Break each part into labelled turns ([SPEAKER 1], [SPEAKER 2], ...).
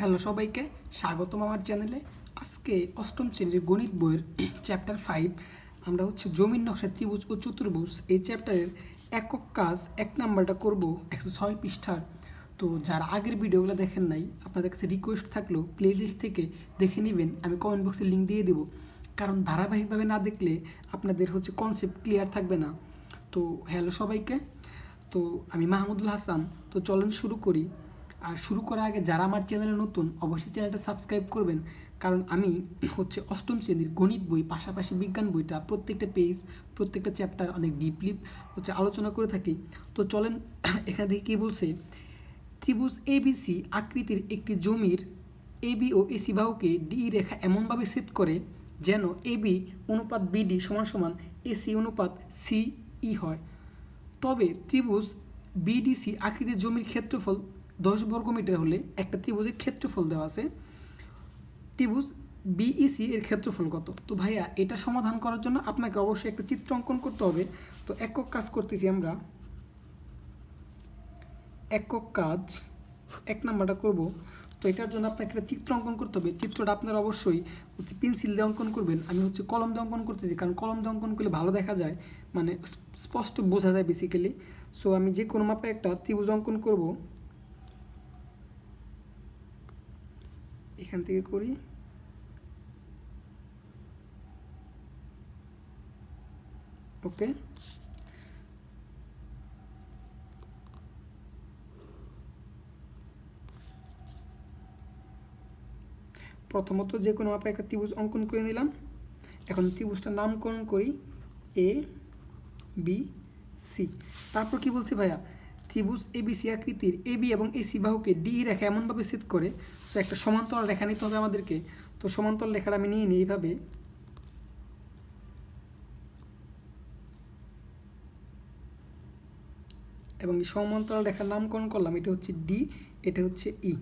[SPEAKER 1] Hello সবাইকে স্বাগতম আমার চ্যানেলে। আজকে অষ্টম শ্রেণীর গণিত বইয়ের চ্যাপ্টার 5 আমরা জমির নকশা ত্রিভুজ ও চতুর্ভুজ এই চ্যাপ্টারের একক কাজ 1 নাম্বারটা করব 106 পৃষ্ঠার। তো যারা আগের ভিডিওগুলো দেখেন নাই আপনাদের কাছে রিকোয়েস্ট থাকলো প্লেলিস্ট থেকে দেখে নেবেন, আমি কমেন্ট বক্সে লিঙ্ক দিয়ে দেবো, কারণ ধারাবাহিকভাবে না দেখলে আপনাদের কনসেপ্ট ক্লিয়ার থাকবে না। তো হ্যালো সবাইকে, তো আমি মাহমুদুল হাসান। তো চলেন শুরু করি। আর শুরু করার আগে যারা আমার চ্যানেলে নতুন অবশ্যই চ্যানেলটা সাবস্ক্রাইব করবেন, কারণ আমি অষ্টম শ্রেণীর গণিত বই পাশাপাশি বিজ্ঞান বইটা প্রত্যেকটা পেজ প্রত্যেকটা চ্যাপ্টার অনেক ডিপলি আলোচনা করে থাকি। তো চলেন এখানে দেখি কী বলছে। ত্রিভুজ এবিসি আকৃতির একটি জমির এবি ও এসি বাহুকে ডি রেখা এমনভাবে সেট করে যেন এবি অনুপাত বিডি সমান সমান এসি অনুপাত সিই হয়। তবে ত্রিভুজ বিডিসি আকৃতির জমির ক্ষেত্রফল 10 বর্গমিটার হলে একটা ত্রিভুজের ক্ষেত্রফল দেওয়া আছে। ত্রিভুজ বিইসি এর ক্ষেত্রফল কত? তো ভাইয়া এটা সমাধান করার জন্য আপনাকে অবশ্যই একটা চিত্র অঙ্কন করতে হবে। তো একক কাজ করতেছি আমরা, একক কাজ 1 নাম্বারটা করব। তো এটার জন্য আপনাকে একটা চিত্র অঙ্কন করতে হবে। চিত্রটা আপনারা অবশ্যই পেন্সিল দিয়ে অঙ্কন করবেন। আমি কলম দিয়ে অঙ্কন করতেছি, কারণ কলম দিয়ে অঙ্কন করলে ভালো দেখা যায়, মানে স্পষ্ট বোঝা যায় বেসিক্যালি। সো আমি যে কোনো মাপে একটা ত্রিভুজ অঙ্কন করব। এখান থেকে করি। ওকে, প্রথমত যে কোনো মাপে একটা ত্রিভুজ অঙ্কন করে নিলাম। এখন ত্রিভুজটার নামকরণ করি এ বি সি। তারপর কি বলছি ভাইয়া, ত্রিভুজ এবিসি আকৃতির এবি এবং এসি বাহুকে ডি রেখা এমনভাবে সেট করে, সো একটা সমান্তরাল রেখা নিতে হবে আমাদেরকে। তো সমান্তরাল রেখাটা আমি নিয়ে নিই এইভাবে। এবং সমান্তরাল রেখার নামকরণ করলাম, এটা হচ্ছে ডি, এটা হচ্ছে ই।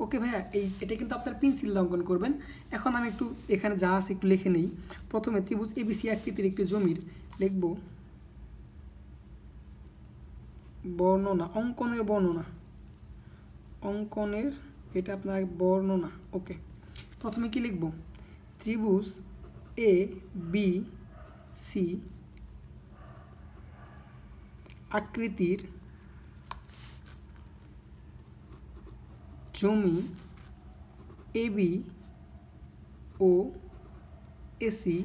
[SPEAKER 1] ওকে ভাইয়া, এটা কিন্তু আপনার পেন্সিল দিয়ে অঙ্কন করবেন। এখন আমি একটু এখানে যা আছে একটু লিখে নেই। প্রথমে ত্রিভুজ এবিসি আকৃতির একটি জমির লিখব বর্ণনা, অঙ্কনের বর্ণনা, অঙ্কনের এটা আপনার বর্ণনা। ওকে, প্রথমে কি লিখব, ত্রিভুজ এ বি সি আকৃতির জমি এবি ও এসি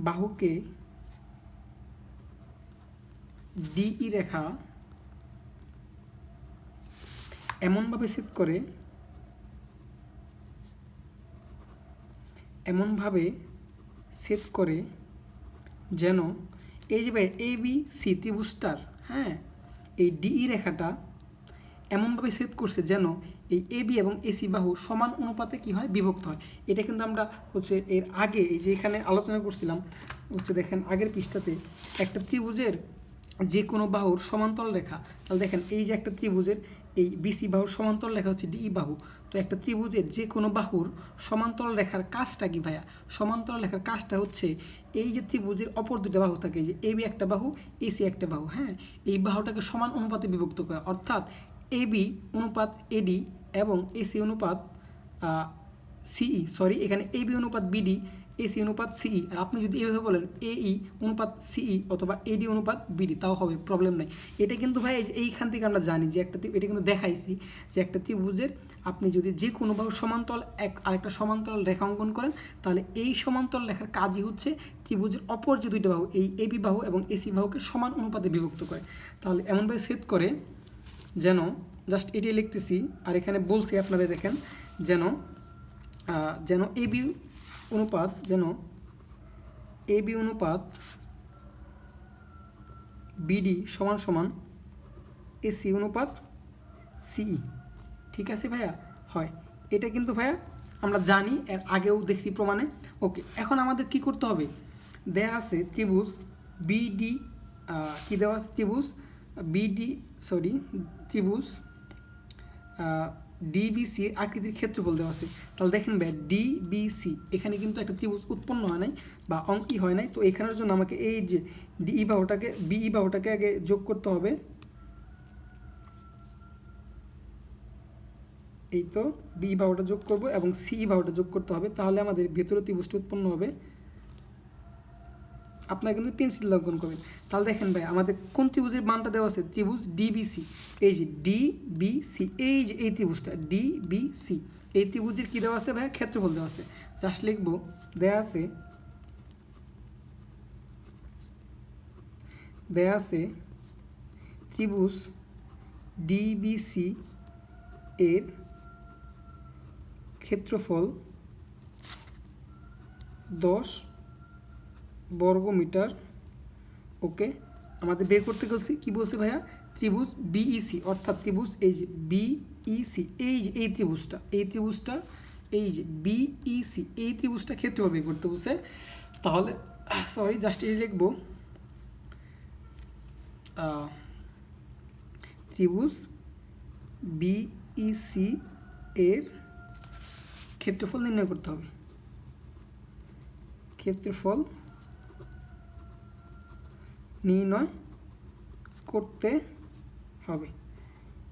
[SPEAKER 1] বাহুকে ডিই রেখা এমনভাবে সেট করে, যেন এই যে ভাই এ বি সি ত্রিভুজটার, হ্যাঁ, এই ডিই রেখাটা এমনভাবে সেট করছে যেন এই এবি এবং এসি বাহু সমান অনুপাতে কি হয়, বিভক্ত হয়। এটা কিন্তু আমরা এর আগে এই যে এখানে আলোচনা করছিলাম। দেখেন আগের পৃষ্ঠাতে একটা ত্রিভুজের যে কোনো বাহুর সমান্তরাল রেখা, তাহলে দেখেন এই যে একটা ত্রিভুজের এই বিসি বাহুর সমান্তরাল রেখা হচ্ছে ডিই বাহু। তো একটা ত্রিভুজের যে কোনো বাহুর সমান্তরাল রেখার কাজটা কি ভাইয়া, সমান্তরাল রেখার কাজটা হচ্ছে এই যে ত্রিভুজের অপর দুটো বাহু থাকে, যে এবি একটা বাহু এসি একটা বাহু, হ্যাঁ, এই বাহুটাকে সমান অনুপাতে বিভক্ত করা। অর্থাৎ এবি অনুপাত এডি এবং এসি অনুপাত সিই, সরি এখানে এবি অনুপাত বিডি, এসি অনুপাত সিই। আর আপনি যদি এইভাবে বলেন এই অনুপাত সিই অথবা এডি অনুপাত বিডি, তাও হবে, প্রবলেম নাই। এটা কিন্তু ভাই এইখান থেকে আমরা জানি যে এটা কিন্তু দেখাইছি যে একটা ত্রিভুজের আপনি যদি যে কোনো বাহু সমান্তরাল আরেকটা সমান্তরাল রেখা অঙ্কন করেন, তাহলে এই সমান্তরাল রেখার কাজই হচ্ছে ত্রিভুজের অপর যে দুইটা বাহু এই এবি বাহু এবং এসি বাহুকে সমান অনুপাতে বিভক্ত করে। তাহলে এমনভাবে সেট করে যেন, জাস্ট এটাই লিখতেছি আর এখানে বলছি আপনাদের, দেখেন যেন এবি অনুপাত বিডি সমান সমান এসি অনুপাত সিই। ঠিক আছে ভাইয়া, হয় এটা কিন্তু ভাইয়া আমরা জানি, এর আগেও দেখছি প্রমাণে। ওকে, এখন আমাদের কি করতে হবে, দেয়া আছে ত্রিভুজ বিডি, কি দেওয়া আছে, ত্রিভুজ ডিবিসি আকৃতির ক্ষেত্রফল দেওয়া আছে। তাহলে দেখেন ভাই ডিবিসি, এখানে কিন্তু একটা ত্রিভুজ উৎপন্ন হয় নাই বা অঙ্কই হয় নাই। তো এখানের জন্য আমাকে এই যে বিই বাহুটাকে আগে যোগ করতে হবে। এই তো বি বাহুটা যোগ করব এবং সি বাহুটা যোগ করতে হবে, তাহলে আমাদের ভেতরে ত্রিভুজটা উৎপন্ন হবে। আপনারা কিন্তু পেন্সিল লঙ্ঘন করবেন। তাহলে দেখেন ভাই আমাদের কোন ত্রিভুজের মানটা দেওয়া আছে, ত্রিভুজ ডিবিসি। এই যে ডিবিসি, এই যে এই ত্রিভুজটা ডিবিসি, এই ত্রিভুজের কী দেওয়া আছে ভাই, ক্ষেত্রফল দেওয়া আছে। জাস্ট লিখবো দেয়া আছে ত্রিভুজ ডিবিসি এর ক্ষেত্রফল 10 বর্গমিটার। ওকে, আমাদের বের করতে বলছি, কি বলছে ভাইয়া, ত্রিভুজ বিইসি, অর্থাৎ ত্রিভুজ এই যে বিইসি, এই যে এই ত্রিভুজটা এই যে বিইসি, এই ত্রিভুজটা ক্ষেত্রফল বের করতে বলছে। তাহলে সরি, জাস্ট এই লিখবো ত্রিভুজ বিইসি এর ক্ষেত্রফল নির্ণয় করতে হবে, ক্ষেত্রফল নির্ণয় করতে হবে।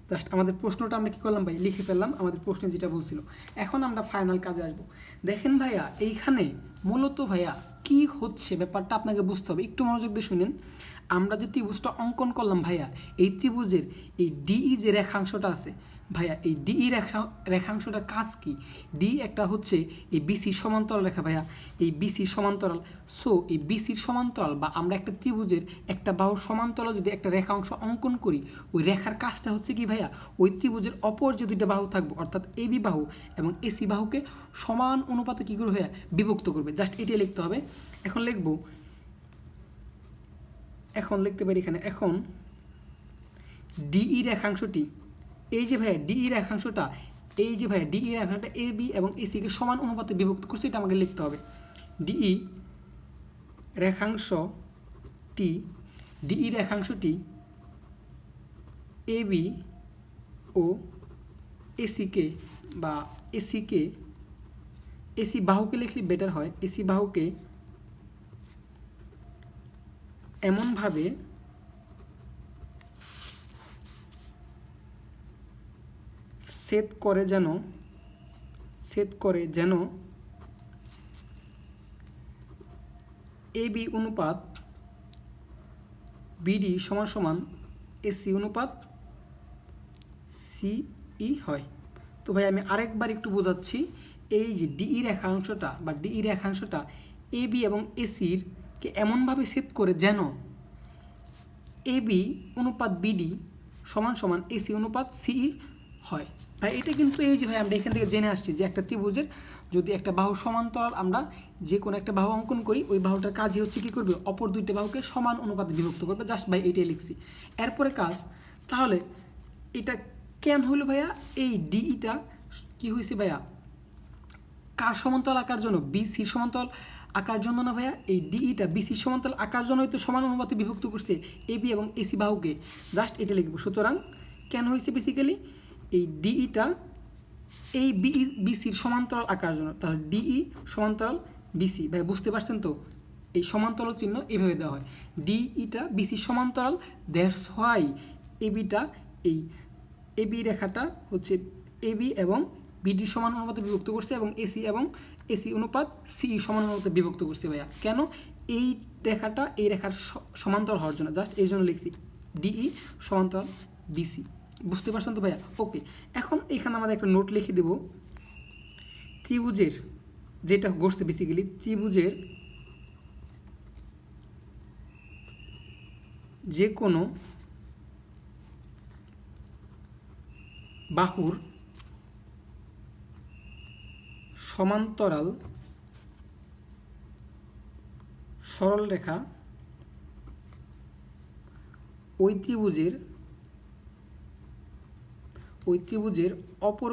[SPEAKER 1] জাস্ট আমাদের প্রশ্নটা আমরা কী করলাম ভাই, লিখে ফেললাম আমাদের প্রশ্নে যেটা বলছিল। এখন আমরা ফাইনাল কাজে আসব। দেখেন ভাইয়া এইখানে মূলত ভাইয়া কি হচ্ছে ব্যাপারটা আপনাকে বুঝতে হবে, একটু মনোযোগ দিয়ে শুনেন। আমরা যে ত্রিভুজটা অঙ্কন করলাম ভাইয়া, এই ত্রিভুজের এই ডিই যে রেখাংশটা আছে ভাইয়া, এই ডিই রেখাংশটার কাজ কি, ডি একটা হচ্ছে এই বিসির সমান্তরাল রেখা ভাইয়া, এই বিসির সমান্তরাল। সো এই বিসির সমান্তরাল বা আমরা একটা ত্রিভুজের একটা বাহুর সমান্তরাল যদি একটা রেখাংশ অঙ্কন করি, ওই রেখার কাজটা হচ্ছে কি ভাইয়া, ওই ত্রিভুজের অপর যে দুইটা বাহু থাকবে অর্থাৎ এবি বাহু এবং এসি বাহুকে সমান অনুপাতে কী করবে ভাইয়া, বিভক্ত করবে। জাস্ট এটাই লিখতে হবে। এখন লিখতে পারি এখানে, এখন ডিই রেখাংশটি, এই যে ভাইয়া ডিই রেখাংশটা, এই যে ভাইয়া ডিই রেখাংশটা এ বি এবং এসিকে সমান অনুপাতে বিভক্ত করছে, এটা আমাকে লিখতে হবে। ডিই রেখাংশটি এ বি ও এসিকে বা এসি বাহুকে লিখলে বেটার হয়, এসি বাহুকে এমনভাবে সেট করে যেন এবি অনুপাত বিডি সমান সমান এসি অনুপাত সিই হয়। তো ভাই আমি আরেকবার একটু বোঝাচ্ছি, এই যে ডিই রেখাংশটা এবি এবং এসিরকে এমনভাবে সেট করে যেন এবি অনুপাত বিডি সমান সমান এসি অনুপাত সিই হয়। ভাই এটা কিন্তু এই যে ভাই আমরা এখান থেকে জেনে আসছি যে একটা ত্রিভুজের যদি একটা বাহু সমান্তরাল আমরা যে কোনো একটা বাহু অঙ্কন করি, ওই বাহুটার কাজই হচ্ছে কী করবে, অপর দুইটা বাহুকে সমান অনুপাতে বিভক্ত করবে। জাস্ট ভাই এইটাই লিখছি। এরপরে কাজ, তাহলে এটা কেন হলো ভাইয়া, এই ডিইটা কি হয়েছে ভাইয়া, কার সমান্তরাল আঁকার জন্য, বিসির সমান্তরাল আঁকার জন্য না ভাইয়া, এই ডিইটা বিসির সমান্তরাল আঁকার জন্যই তো সমান অনুপাতে বিভক্ত করছে এবি এবং এসি বাহুকে। জাস্ট এটা লিখবো। সুতরাং কেন হয়েছে বেসিক্যালি, এই ডিইটা এই বিসির সমান্তরাল আঁকার জন্য। তাহলে ডিই সমান্তরাল বিসি, ভাই বুঝতে পারছেন তো, এই সমান্তরাল চিহ্ন এইভাবে দেওয়া হয়, ডিইটা বিসির সমান্তরাল, দ্যাটস হোয়াই এবিটা, এই এবি রেখাটা হচ্ছে এবি এবং বিডি সমান অনুপাতে বিভক্ত করছে এবং এসি অনুপাত সি সমান অনুপাতে বিভক্ত করছে ভাইয়া। কেন, এই রেখাটা এই রেখার সমান্তরাল হওয়ার জন্য। জাস্ট এই জন্য লিখছি ডিই সমান্তরাল বিসি। বুঝতে পারছেন তো ভাইয়া? ওকে, এখন এখানে আমাদের একটা নোট লিখে দেব, ত্রিভুজের যেটা ঘটছে বেসিক্যালি, ত্রিভুজের যে কোনো বাহুর সমান্তরাল সরল রেখা ওই ত্রিভুজের অপর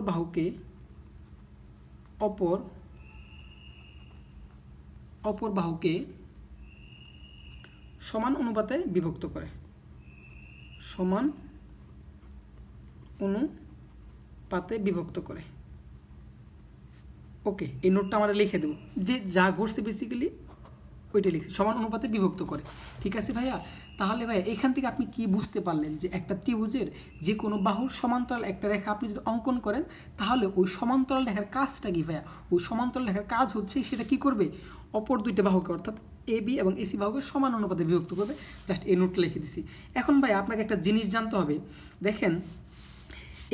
[SPEAKER 1] বাহুকে সমান অনুপাতে বিভক্ত করে, ওকে, এই নোটটা আমরা লিখে দেব যে যা ঘটছে বেসিক্যালি ওইটা লিখছি, সমান অনুপাতে বিভক্ত করে। ঠিক আছে ভাইয়া? তাহলে ভাইয়া এখান থেকে আপনি কি বুঝতে পারলেন যে একটা ত্রিভুজের যে কোনো বাহুর সমান্তরাল একটা রেখা আপনি যদি অঙ্কন করেন, তাহলে ওই সমান্তরাল রেখার কাজটা কি ভাইয়া? ওই সমান্তরাল রেখার কাজ হচ্ছে সেটা কি করবে? অপর দুইটা বাহুকে অর্থাৎ এ বি এবং এসি বাহুকে সমান অনুপাতে বিভক্ত করবে। জাস্ট এই নোটটা লিখে দিছি। এখন ভাই আপনাকে একটা জিনিস জানতে হবে। দেখেন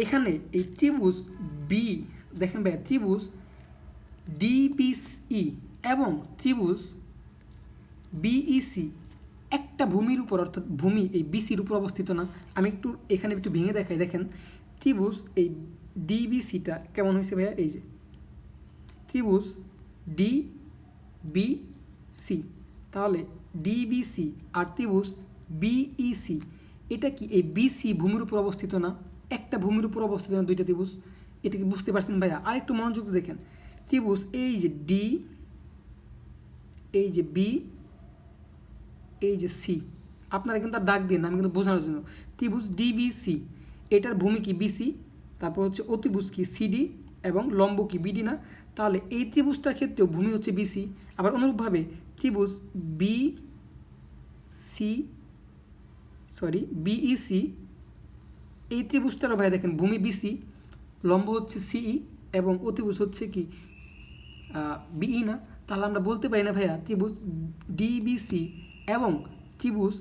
[SPEAKER 1] এখানে এই ত্রিভুজ বি, দেখেন ভাইয়া ত্রিভুজ ডিবিই এবং ত্রিভুজ বিইসি একটা ভূমির উপর, অর্থাৎ ভূমি এই বিসির উপর অবস্থিত না। আমি এখানে একটু ভেঙে দেখাই। দেখেন ত্রিভুজ এই ডিবিসিটা কেমন হয়েছে ভাইয়া? এই যে ত্রিভুজ ডিবিসি, তাহলে ডিবিসি আর ত্রিভুজ বিইসি, এটা কি এই বিসি ভূমির উপর অবস্থিত না? একটা ভূমির উপর অবস্থিত না দুইটা ত্রিভুজ। এটা কি বুঝতে পারছেন ভাইয়া? আরেকটু মনোযোগ দেখেন, ত্রিভুজ এই যে ডি, এই যে বি, এই যে সি, আপনারা কিন্তু আর দাগ দিয়ে না, আমি কিন্তু বোঝানোর জন্য। ত্রিভুজ ডিবিসি, এটার ভূমি কি বিসি, তারপর হচ্ছে অতিভুজ কি সিডি এবং লম্ব কি বিডি না? তাহলে এই ত্রিভুজটার ক্ষেত্রেও ভূমি হচ্ছে বিসি। আবার অনুরূপভাবে ত্রিভুজ বিইসি, এই ত্রিভুজটারও ভাই দেখেন ভূমি বিসি, লম্ব হচ্ছে সিই এবং অতিভুজ হচ্ছে কি বিই না? তাহলে আমরা বলতে পারি না ভাইয়া ত্রিভুজ ডিবিসি এবং ত্রিভুজ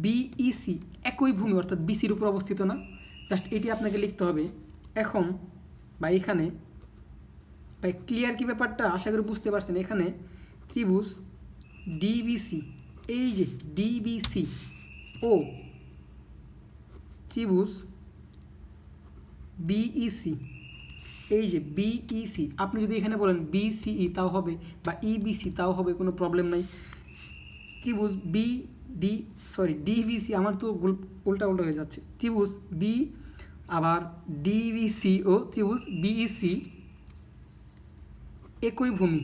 [SPEAKER 1] বিইসি একই ভূমি অর্থাৎ বিসির উপর অবস্থিত না? জাস্ট এটি আপনাকে লিখতে হবে। এখন বা এখানে ভাই ক্লিয়ার কি ব্যাপারটা? আশা করি বুঝতে পারছেন। এখানে ত্রিভুজ ডিবিসি, এই যে ডিবিসি ও ত্রিভুজ বিইসি, এই যে বিইসি, আপনি যদি এখানে বলেন বিসিই তাও হবে বা ইবিসি তাও হবে, কোনো প্রবলেম নাই। ত্রিভুজ ডিবিসি, আমার তো উল্টা হয়ে যাচ্ছে। ত্রিভুজ বি আবার ডিবিসি ও ত্রিভুজ বিইসি একই ভূমি,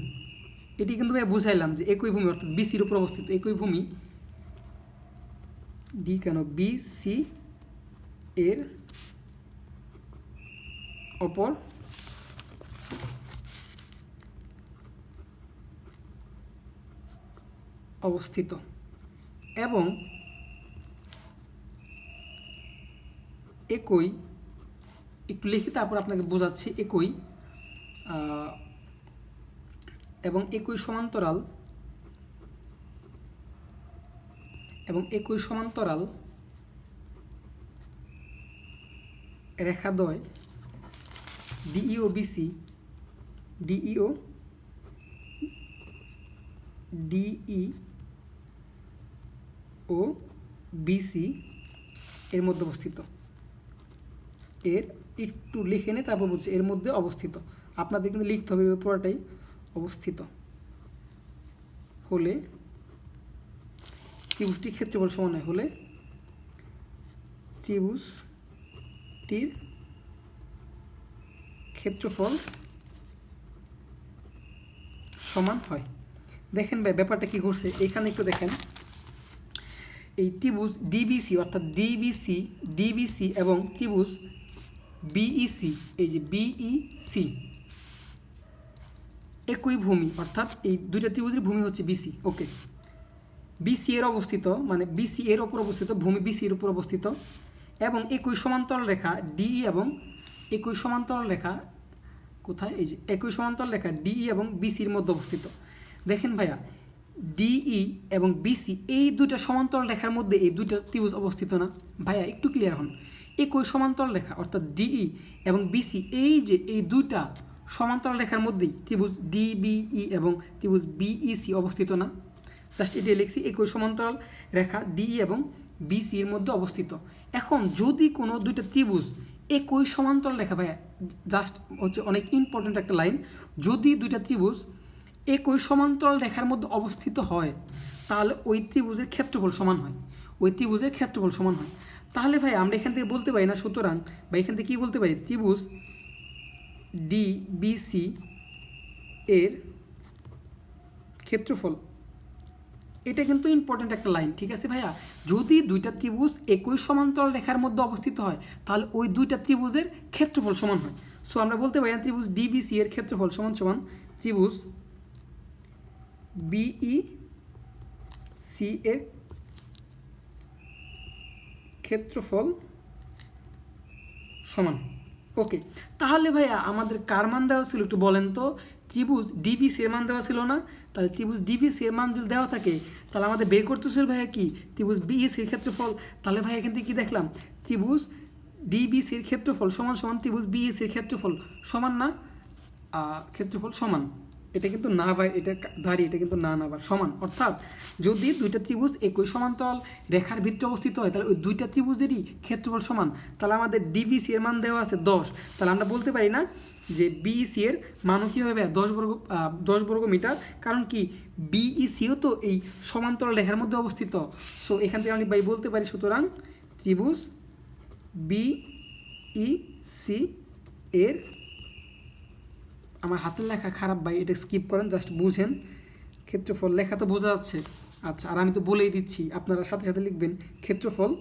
[SPEAKER 1] এটি কিন্তু ভাই বুঝাইলাম যে একই ভূমি অর্থাৎ বিসির উপর অবস্থিত একই ভূমি, ডি কেন বিসি এর অপর অবস্থিত এবং একই, একটু লিখি তারপর আপনাকে বোঝাচ্ছি। একই এবং একই সমান্তরাল রেখাদ্বয় ডিই ও বিসি, ডিই ও বিসি এর মধ্যে অবস্থিত। এর একটু লিখে নে তারপর বলছে এর মধ্যে অবস্থিত। আপনাদের কিন্তু লিখতে হবে পুরোটাই। অবস্থিত হলে ত্রিভুজটির ক্ষেত্রফল সমান হয়, হলে ত্রিভুজটির ক্ষেত্রফল সমান হয়। দেখেন ভাই ব্যাপারটা কি ঘটছে এখানে একটু দেখেন। এই ত্রিভুজ ডিবিসি অর্থাৎ ডিবিসি এবং ত্রিভুজ বিইসি, এই যে বিইসি একই ভূমি অর্থাৎ এই দুইটা ত্রিভুজের ভূমি হচ্ছে বিসি। ওকে, বিসি এর অবস্থিত, মানে বিসি এর উপর অবস্থিত, ভূমি বিসি এর উপর অবস্থিত এবং একই সমান্তরাল রেখা ডিই এবং একই সমান্তরাল রেখা কোথায়? এই যে একই সমান্তরাল রেখা ডিই এবং বিসির মধ্যে অবস্থিত। দেখেন ভাইয়া ডিই এবং বিসি এই দুইটা সমান্তরাল রেখার মধ্যে এই দুইটা ত্রিভুজ অবস্থিত না? ভাইয়া একটু ক্লিয়ার হন। একই সমান্তরাল রেখা অর্থাৎ ডিই এবং বিসি, এই যে এই দুইটা সমান্তরাল রেখার মধ্যেই ত্রিভুজ ডিবিই এবং ত্রিভুজ বিইসি অবস্থিত না? জাস্ট এটি লিখছি, একই সমান্তরাল রেখা ডিই এবং বিসি এর মধ্যে অবস্থিত। এখন যদি কোনো দুইটা ত্রিভুজ একই সমান্তরাল রেখা, ভাইয়া জাস্ট হচ্ছে অনেক ইম্পর্টেন্ট একটা লাইন, যদি দুইটা ত্রিভুজ একই সমান্তরাল রেখার মধ্যে অবস্থিত হয় তাহলে ওই ত্রিভুজের ক্ষেত্রফল সমান হয়, ওই ত্রিভুজের ক্ষেত্রফল সমান হয়। তাহলে ভাই আমরা এখান থেকে বলতে পারি না, সুতরাং বা এখান থেকে কী বলতে পারি? ত্রিভুজ ডিবিসি এর ক্ষেত্রফল, এটা কিন্তু ইম্পর্টেন্ট একটা লাইন। ঠিক আছে ভাইয়া, যদি দুইটা ত্রিভুজ একই সমান্তরাল রেখার মধ্যে অবস্থিত হয় তাহলে ওই দুইটা ত্রিভুজের ক্ষেত্রফল সমান হয়। সো আমরা বলতে পারি ত্রিভুজ ডিবিসি এর ক্ষেত্রফল সমান সমান ত্রিভুজ বিই সি এর ক্ষেত্রফল সমান। ওকে, তাহলে ভাইয়া আমাদের কার মান দেওয়া ছিল একটু বলেন তো? ত্রিভুজ ডিবিসি এর মান দেওয়া ছিল না? তাহলে ত্রিভুজ ডিবিসি এর মান যদি দেওয়া থাকে তাহলে আমাদের বের করতে ছিল ভাইয়া কি ত্রিভুজ বিএসি এর ক্ষেত্রফল। তাহলে ভাই এখান থেকে কি দেখলাম, ত্রিভুজ ডিবিসি এর ক্ষেত্রফল সমান সমান ত্রিভুজ বিএসি এর ক্ষেত্রফল সমান না? ক্ষেত্রফল সমান, এটা কিন্তু না ভাই, এটা দাঁড়িয়ে, এটা কিন্তু না ভাই সমান। অর্থাৎ যদি দুইটা ত্রিভুজ একই সমান্তরাল রেখার ভিতরে অবস্থিত হয় তাহলে ওই দুইটা ত্রিভুজেরই ক্ষেত্রফল সমান। তাহলে আমাদের ডিবিসি এর মান দেওয়া আছে 10, তাহলে আমরা বলতে পারি না যে বিইসি এর মানও কী হবে 10 বর্গ মিটার, কারণ কি বিইসিও তো এই সমান্তরাল রেখার মধ্যে অবস্থিত। সো এখান থেকে আমি ভাই বলতে পারি সুতরাং ত্রিভুজ বিইসি এর, আমার হাতের লেখা খারাপ ভাই, এটা স্কিপ করেন, জাস্ট বুঝেন, ক্ষেত্রফল লেখা তো বোঝা যাচ্ছে। আচ্ছা, আর আমি তো বলেই দিচ্ছি, আপনারা সাথে সাথে লিখবেন ক্ষেত্রফল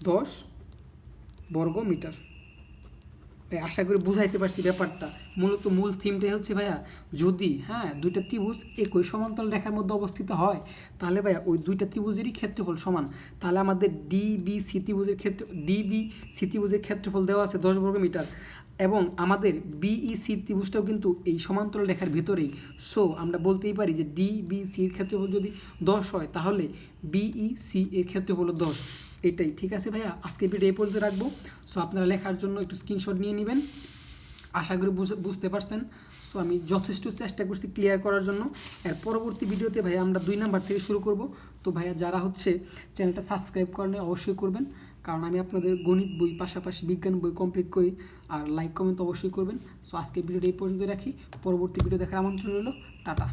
[SPEAKER 1] 10 বর্গ মিটার। ভাই আশা করি বুঝাইতে পারছি ব্যাপারটা। মূলত মূল থিমটাই হচ্ছে ভাইয়া, যদি দুইটা ত্রিভুজ একই সমান্তরাল রেখার মধ্যে অবস্থিত হয় তাহলে ভাইয়া ওই দুইটা ত্রিভুজেরই ক্ষেত্রফল সমান। তাহলে আমাদের ডিবিসি ত্রিভুজের ক্ষেত্রফল দেওয়া আছে 10 বর্গ মিটার, এবং আমাদের বিইসি ত্রিভুজটাও কিন্তু এই সমান্তরাল রেখার ভিতরেই। সো আমরা বলতেই পারি যে ডিবিসির ক্ষেত্রফল যদি 10 হয় তাহলে বিইসি এর ক্ষেত্রফল 10। এটাই ঠিক আছে ভাইয়া, আজকে ভিডিও এই পর্যন্ত রাখবো। সো আপনারা লেখার জন্য একটু স্ক্রিনশট নিয়ে নেবেন, আশা করি বুঝতে পারছেন। সো আমি যথেষ্ট চেষ্টা করছি ক্লিয়ার করার জন্য। এর পরবর্তী ভিডিওতে ভাইয়া আমরা 2 নাম্বার থেকে শুরু করব। তো ভাইয়া যারা চ্যানেলটা সাবস্ক্রাইব করেন অবশ্যই করবেন, কারণ আমি আপনাদের গণিত বই পাশাপাশি বিজ্ঞান বই কমপ্লিট করি। আর লাইক কমেন্ট অবশ্যই করবেন। সো আজকে ভিডিওটা এই পর্যন্ত রাখি, পরবর্তী ভিডিও দেখার আমন্ত্রণ রইল। টাটা।